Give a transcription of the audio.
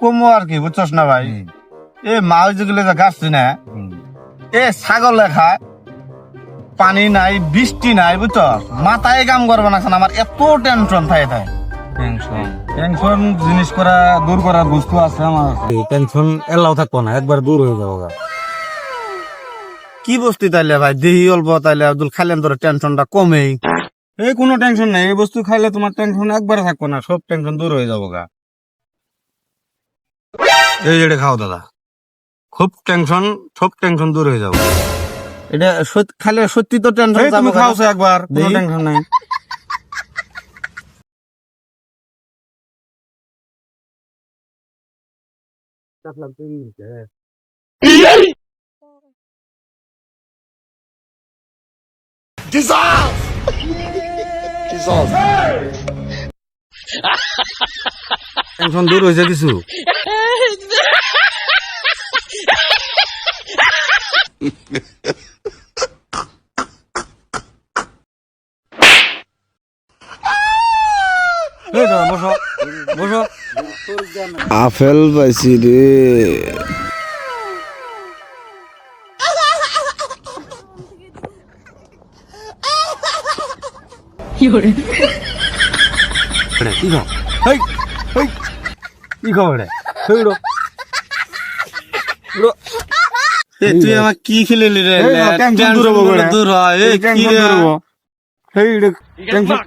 কমো আর কি বুঝছস না ভাই এ মা ওই যেগুলো গাছছি না এ ছাগলে খায় পানি নাই বৃষ্টি নাই বুঝছ মাথায় কাম করবে না আমার এত টেনশন থাকে টেনশন জিনিস করা দূর করার বস্তু আছে আমার টেনশন এলাও থাকবো না একবার দূর হয়ে যাবো গা। কি বস্তি তাইলে ভাই দেহি অল্প তাইলে আব্দুল খাইলেন তোর টেনশনটা কমেই এই কোনো টেনশন নেই এই বস্তু খাইলে তোমার টেনশন একবারে থাকবো না সব টেনশন দূর হয়ে যাবো গা। এই যেটা খাও দাদা খুব টেনশন সব টেনশন দূর হয়ে যাবো। এটা খাইলে সত্যি তো টেনশন তুমি খাওছো একবার কোনো টেনশন নাই। টেনশন দূর হয়েছে কিছু বসো বসো আপেল পাইছি রে কি খাও কি খাও রে তুই আমার কি খেলেলি রে টেনশন দূর হবো দূর হয় এ কি রে এই টেনশন